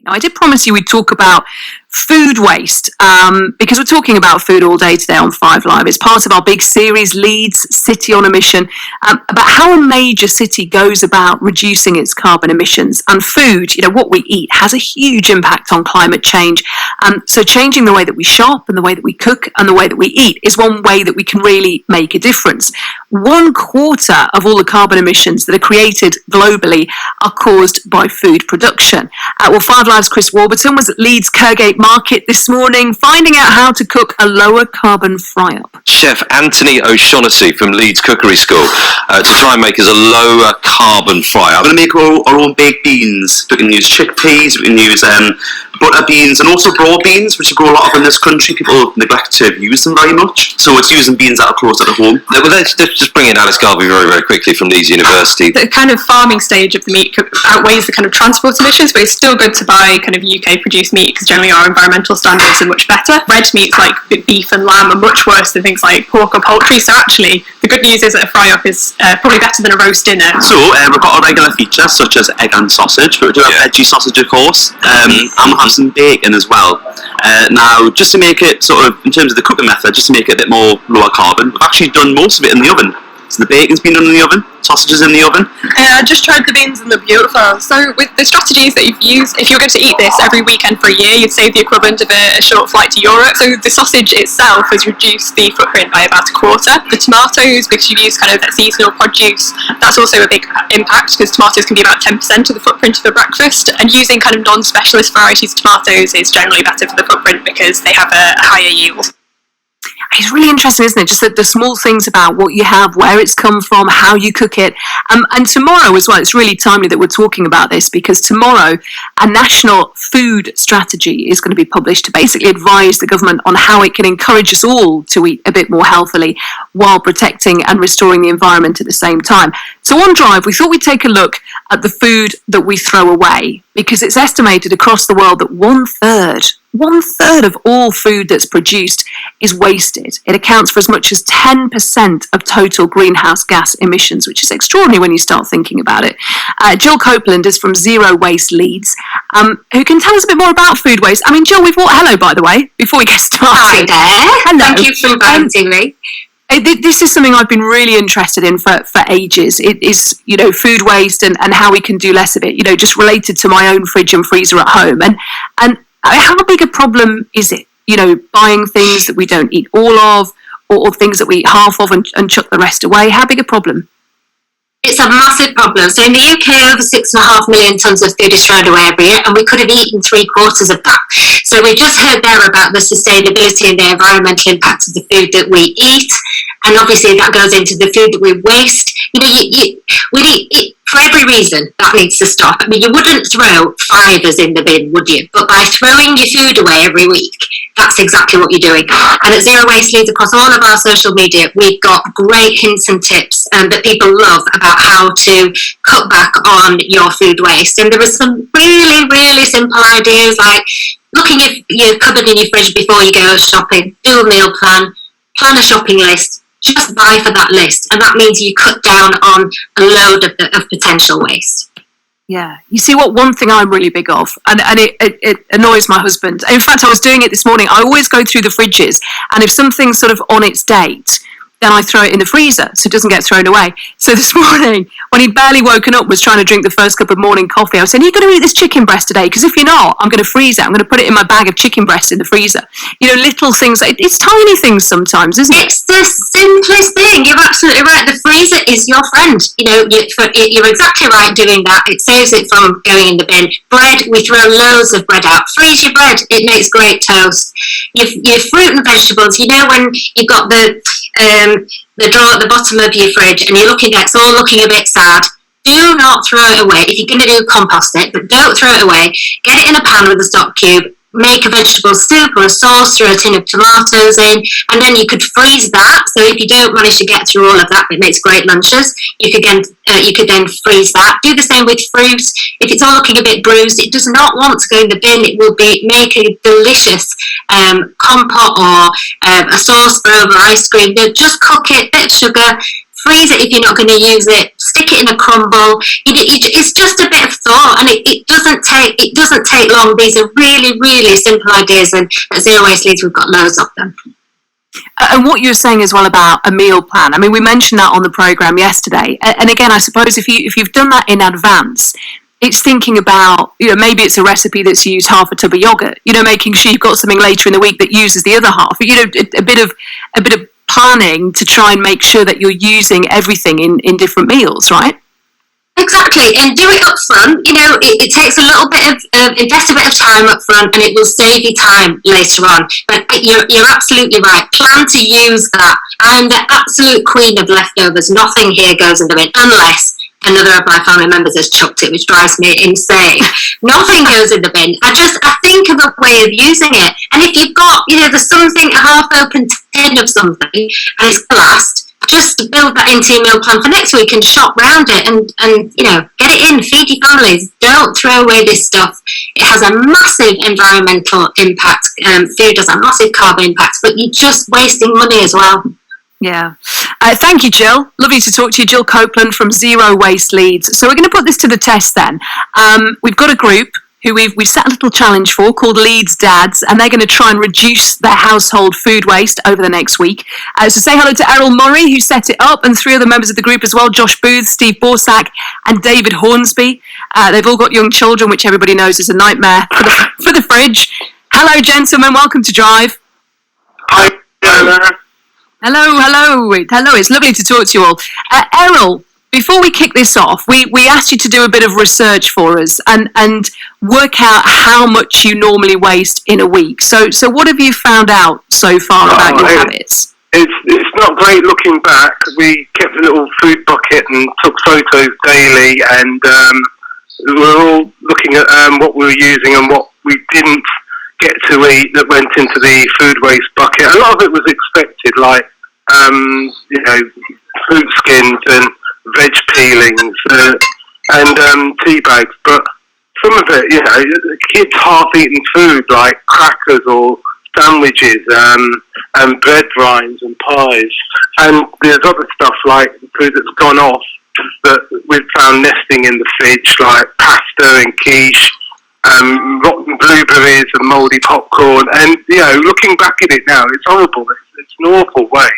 I did promise you we'd talk about food waste, because we're talking about food all day today on 5 Live. It's part of our big series, Leeds, City on a Mission, about how a major city goes about reducing its carbon emissions. And food, what we eat, has a huge impact on climate change. So changing the way that we shop and the way that we cook and the way that we eat is one way that we can really make a difference. 1/4 of all the carbon emissions that are created globally are caused by food production. 5 Live's Chris Warburton was at Leeds Kirkgate Market this morning, finding out how to cook a lower carbon fry-up. Chef Anthony O'Shaughnessy from Leeds Cookery School to try and make us a lower carbon fry-up. We're going to make our own baked beans. We can use chickpeas, we can use butter beans, and also broad beans, which we grow a lot of in this country. People neglect to use them very much, so it's using beans that are closer to home. Well, let's just bring in Alice Garvey very, very quickly from Leeds University. The kind of farming stage of the meat outweighs the kind of transport emissions, but it's still good to buy kind of UK produced meat because generally our environmental standards are much better. Red meats like beef and lamb are much worse than things like pork or poultry, so actually the good news is that a fry-up is probably better than a roast dinner. So we've got our regular features such as egg and sausage, but we do have veggie sausage of course, and we'll have some bacon as well. Now, just to make it sort of, in terms of the cooking method, just to make it a bit more lower carbon, we've actually done most of it in the oven. So the bacon's been done in the oven, sausages in the oven. I just tried the beans and they're beautiful. So with the strategies that you've used, if you were going to eat this every weekend for a year, you'd save the equivalent of a short flight to Europe. So the sausage itself has reduced the footprint by about 1/4. The tomatoes, because you've used kind of that seasonal produce, that's also a big impact because tomatoes can be about 10% of the footprint of a breakfast. And using kind of non-specialist varieties of tomatoes is generally better for the footprint because they have a higher yield. It's really interesting, isn't it? Just the small things about what you have, where it's come from, how you cook it. And tomorrow as well, it's really timely that we're talking about this because tomorrow a national food strategy is going to be published to basically advise the government on how it can encourage us all to eat a bit more healthily while protecting and restoring the environment at the same time. So on Drive, we thought we'd take a look at the food that we throw away because it's estimated across the world that 1/3 of all food that's produced is wasted. It accounts for as much as 10% of total greenhouse gas emissions, which is extraordinary when you start thinking about it. Gill Copeland is from Zero Waste Leeds, who can tell us a bit more about food waste. I mean, Jill, hello, by the way, before we get started. Hi there. Hello. Thank you for inviting me. This is something I've been really interested in for ages. It is, food waste and how we can do less of it, just related to my own fridge and freezer at home. And how big a problem is it, buying things that we don't eat all of or things that we eat half of and chuck the rest away? How big a problem? It's a massive problem. So in the UK, over 6.5 million tonnes of food is thrown away every year, and we could have eaten 3/4 of that. So we just heard there about the sustainability and the environmental impact of the food that we eat, and obviously that goes into the food that we waste. We eat for every reason that needs to stop. I mean, you wouldn't throw fivers in the bin, would you? But by throwing your food away every week, that's exactly what you're doing. And at Zero Waste Leeds, across all of our social media, we've got great hints and tips that people love about how to cut back on your food waste. And there are some really, really simple ideas like looking at your cupboard in your fridge before you go shopping, do a meal plan a shopping list, just buy for that list. And that means you cut down on a load of potential waste. Yeah, you see one thing I'm really big of, and it annoys my husband. In fact, I was doing it this morning. I always go through the fridges, and if something's sort of on its date, then I throw it in the freezer so it doesn't get thrown away. So this morning, when he'd barely woken up, was trying to drink the first cup of morning coffee, I was saying, "Are you going to eat this chicken breast today? Because if you're not, I'm going to freeze it. I'm going to put it in my bag of chicken breasts in the freezer." Little things. It's tiny things sometimes, isn't it? It's the simplest thing. You're absolutely right. The freezer is your friend. You're exactly right doing that. It saves it from going in the bin. Bread, we throw loads of bread out. Freeze your bread. It makes great toast. Your fruit and vegetables, when you've got the drawer at the bottom of your fridge and it's all looking a bit sad, do not throw it away. If you're going to do compost it, but don't throw it away. Get it in a pan with a stock cube, make a vegetable soup or a sauce, throw a tin of tomatoes in, and then you could freeze that. So if you don't manage to get through all of that, it makes great lunches. You could then freeze that. Do the same with fruit. If it's all looking a bit bruised, it does not want to go in the bin. It will make a delicious compote or a sauce for over ice cream. Just cook it, bit of sugar, freeze it if you're not going to use it, stick stick it in a crumble. It's just a bit of thought, and it doesn't take long. These are really, really simple ideas, and at Zero Waste Leeds, we've got loads of them. And what you were saying as well about a meal plan. I mean, we mentioned that on the programme yesterday. And again, I suppose if you've done that in advance, it's thinking about, maybe it's a recipe that's used half a tub of yogurt, making sure you've got something later in the week that uses the other half, a bit of planning to try and make sure that you're using everything in different meals, right? Exactly, and do it up front. It takes a little bit of invest a bit of time up front, and it will save you time later on. But you're absolutely right. Plan to use that. I'm the absolute queen of leftovers. Nothing here goes in the bin unless another of my family members has chucked it, which drives me insane. Nothing goes in the bin. I think of a way of using it. And if you've got, there's something, a half-open tin of something, and it's last, just build that into your meal plan for next week and shop round it and get it in, feed your families. Don't throw away this stuff. It has a massive environmental impact. Food has a massive carbon impact, but you're just wasting money as well. Yeah. Thank you, Gill. Lovely to talk to you, Gill Copeland from Zero Waste Leeds. So we're going to put this to the test then. We've got a group who we've set a little challenge for called Leeds Dads, and they're going to try and reduce their household food waste over the next week. So say hello to Errol Murray, who set it up, and 3 other members of the group as well, Josh Booth, Steve Borsack, and David Hornsby. They've all got young children, which everybody knows is a nightmare for the fridge. Hello, gentlemen. Welcome to Drive. Hi, Hello. It's lovely to talk to you all. Errol, before we kick this off, we asked you to do a bit of research for us and work out how much you normally waste in a week. So what have you found out so far about your habits? It's not great looking back. We kept a little food bucket and took photos daily, and we're all looking at what we were using and what we didn't get to eat that went into the food waste bucket. A lot of it was expected, like fruit skins and veg peelings and tea bags, but some of it, kids half-eaten food like crackers or sandwiches and bread rinds and pies, and there's other stuff like food that's gone off that we've found nesting in the fridge, like pasta and quiche, rotten blueberries and mouldy popcorn, and looking back at it now, it's horrible. It's an awful waste.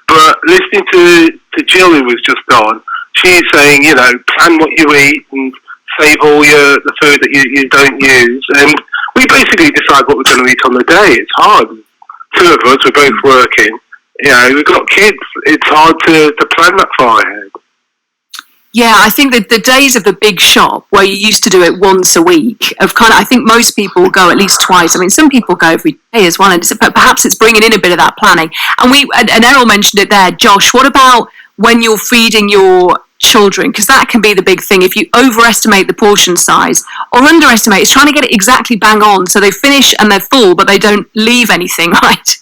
But listening to Gill, who was just on, she's saying, plan what you eat and save all the food that you don't use. And we basically decide what we're going to eat on the day. It's hard. 2 of us, we're both working. We've got kids. It's hard to plan that far ahead. Yeah, I think that the days of the big shop where you used to do it once a week, I think most people will go at least twice. I mean, some people go every day as well, and perhaps it's bringing in a bit of that planning. And Errol mentioned it there. Josh, what about when you're feeding your children? Because that can be the big thing. If you overestimate the portion size or underestimate, it's trying to get it exactly bang on so they finish and they're full, but they don't leave anything, right?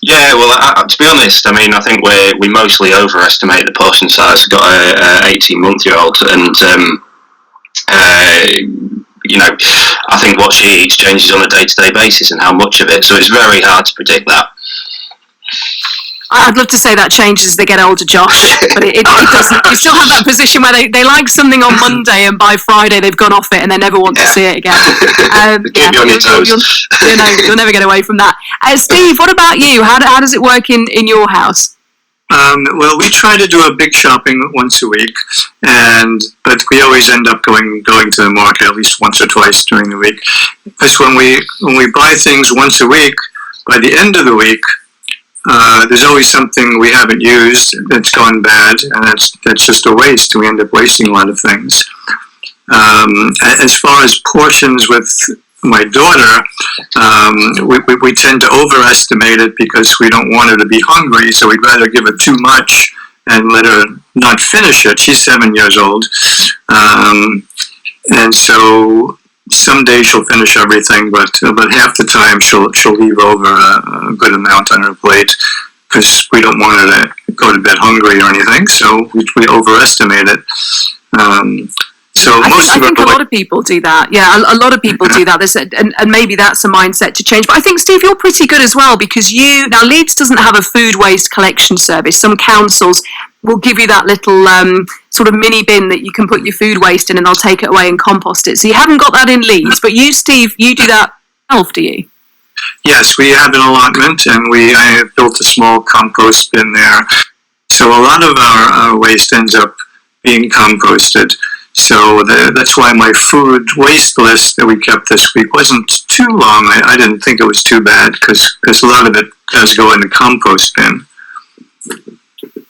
Yeah, well, to be honest, I mean, I think we mostly overestimate the portion size. I've got a 18-month-old, and I think what she eats changes on a day-to-day basis and how much of it. So it's very hard to predict that. I'd love to say that changes as they get older, Josh, but it doesn't. You still have that position where they like something on Monday and by Friday they've gone off it and they never want to see it again. Keep you on your toes. You'll never get away from that. Steve, what about you? How does it work in your house? Well, we try to do a big shopping once a week, but we always end up going to the market at least once or twice during the week. Because when we buy things once a week, by the end of the week, there's always something we haven't used that's gone bad, and that's just a waste. We end up wasting a lot of things. As far as portions with my daughter, we tend to overestimate it because we don't want her to be hungry, so we'd rather give her too much and let her not finish it. She's 7 years old, and so some days she'll finish everything, but half the time she'll leave over a good amount on her plate because we don't want her to go to bed hungry or anything, so we overestimate it. I think a lot of people do that. Yeah, a lot of people do that. And maybe that's a mindset to change. But I think, Steve, you're pretty good as well because now Leeds doesn't have a food waste collection service. Some councils will give you that little sort of mini bin that you can put your food waste in, and they'll take it away and compost it. So you haven't got that in Leeds, but you, Steve, you do that yourself, do you? Yes, we have an allotment, and I have built a small compost bin there. So a lot of our waste ends up being composted. So that's why my food waste list that we kept this week wasn't too long. I didn't think it was too bad because a lot of it does go in the compost bin.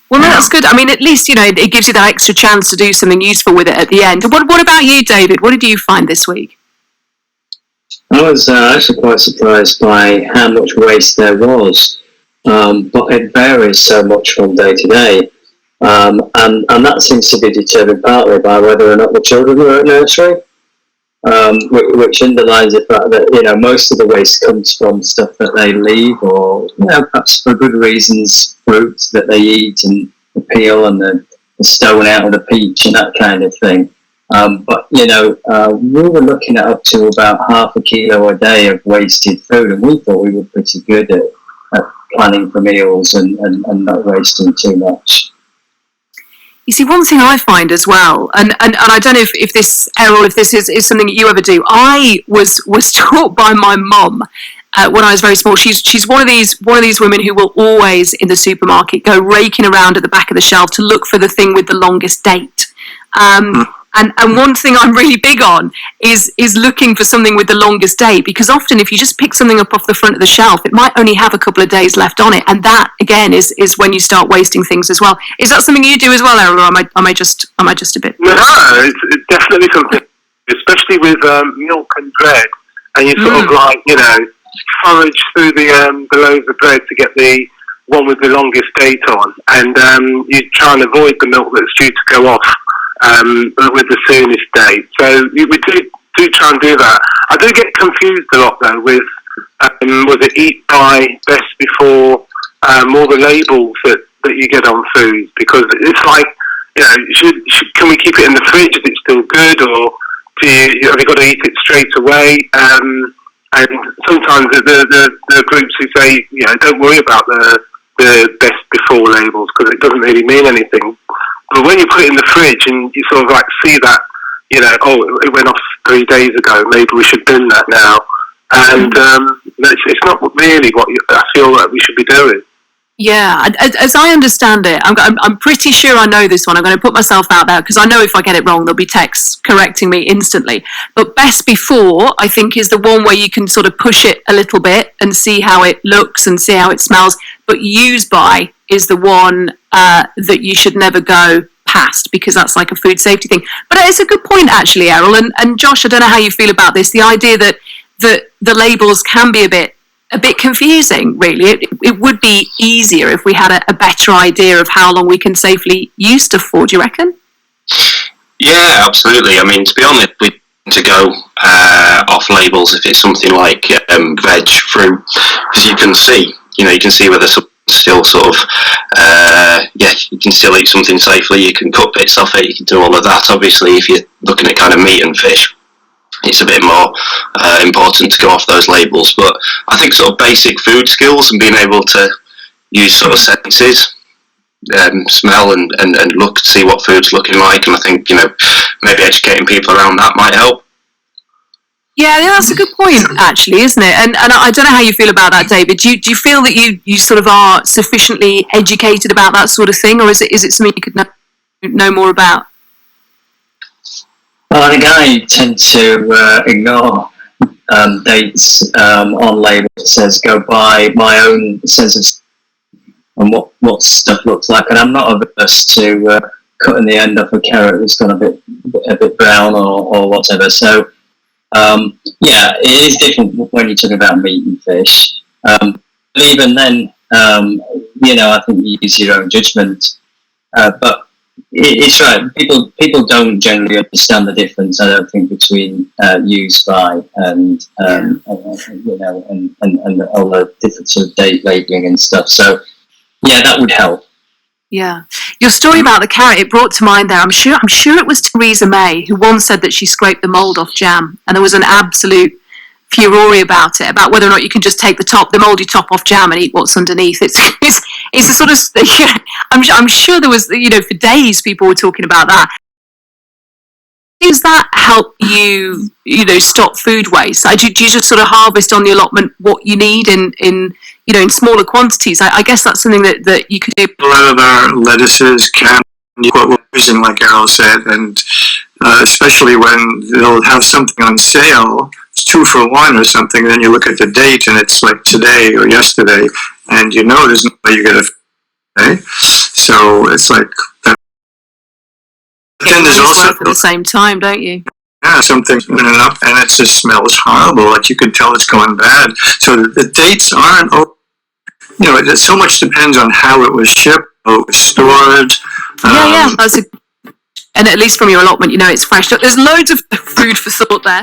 Well, no, that's good. I mean, at least, it gives you that extra chance to do something useful with it at the end. What about you, David? What did you find this week? I was actually quite surprised by how much waste there was, but it varies so much from day to day. And that seems to be determined partly by whether or not the children are at nursery, which underlines the fact that, most of the waste comes from stuff that they leave, or, perhaps for good reasons, fruits that they eat and the peel and the stone out of the peach and that kind of thing. But we were looking at up to about 0.5 kilo a day of wasted food, and we thought we were pretty good at planning for meals and not wasting too much. You see, one thing I find as well, and I don't know if this, Errol, if this is something that you ever do. I was taught by my mum when I was very small. She's one of these women who will always in the supermarket go raking around at the back of the shelf to look for the thing with the longest date. And one thing I'm really big on is looking for something with the longest date, because often if you just pick something up off the front of the shelf, it might only have a couple of days left on it, and that again is when you start wasting things as well. Is that something you do as well, Errol, or am I just a bit? No, it's definitely something, especially with milk and bread, and you sort of forage through the loaves of bread to get the one with the longest date on, and you try and avoid the milk that's due to go off. With the soonest date. So we do try and do that. I do get confused a lot though with was it eat by, best before, all the labels that you get on food, because it's like, can we keep it in the fridge? Is it still good, or have you got to eat it straight away? And sometimes the groups who say, don't worry about the best before labels because it doesn't really mean anything. But when you put it in the fridge and you sort of like see that, it went off 3 days ago, maybe we should bin that now. And it's not really what I feel like we should be doing. Yeah, as I understand it, I'm pretty sure I know this one. I'm going to put myself out there because I know if I get it wrong, there'll be texts correcting me instantly. But best before, I think, is the one where you can sort of push it a little bit and see how it looks and see how it smells. But use by is the one that you should never go past, because that's like a food safety thing. But it's a good point, actually, Errol. And Josh, I don't know how you feel about this. The idea that the labels can be a bit confusing, really. It would be easier if we had a better idea of how long we can safely use stuff for, do you reckon? Yeah, absolutely. I mean, to be honest, we tend to go off labels if it's something like veg, fruit, because you can see whether something's still sort of, you can still eat something safely, you can cut bits off it, you can do all of that. Obviously, if you're looking at kind of meat and fish, it's a bit more important to go off those labels. But I think sort of basic food skills and being able to use sort of senses, smell and look to see what food's looking like, and I think maybe educating people around that might help. Yeah, that's a good point, actually, isn't it? And I don't know how you feel about that, David. Do you feel that you sort of are sufficiently educated about that sort of thing, or is it something you could know more about? Well, I think I tend to ignore dates on labels that says go by my own sense of and what stuff looks like, and I'm not averse to cutting the end off a carrot that's gone a bit brown or whatever. So it is different when you're talking about meat and fish. But even then, I think you use your own judgment. But it's right. People don't generally understand the difference, I don't think, between use by and all the difference of date labelling and stuff. So that would help. Yeah, your story about the carrot, it brought to mind there. I'm sure it was Theresa May who once said that she scraped the mould off jam, and there was an absolute furore about it, about whether or not you can just take the mouldy top off jam and eat what's underneath. It's It's a sort of, I'm sure there was, for days people were talking about that. Does that help you, stop food waste? Do you just sort of harvest on the allotment what you need in smaller quantities? I guess that's something that you could do. A lot of our lettuces can what we're using, like Errol said, and especially when they'll have something on sale, it's 2 for 1 or something, then you look at the date and it's like today or yesterday, and there's no way you get it. Okay? So it's like that. But then there's also at the same time, don't you? Yeah, something's running up and it just smells horrible. Like you can tell it's going bad. So the dates aren't. So much depends on how it was shipped, how it was stored. Yeah. And at least from your allotment, it's fresh. There's loads of food for thought there.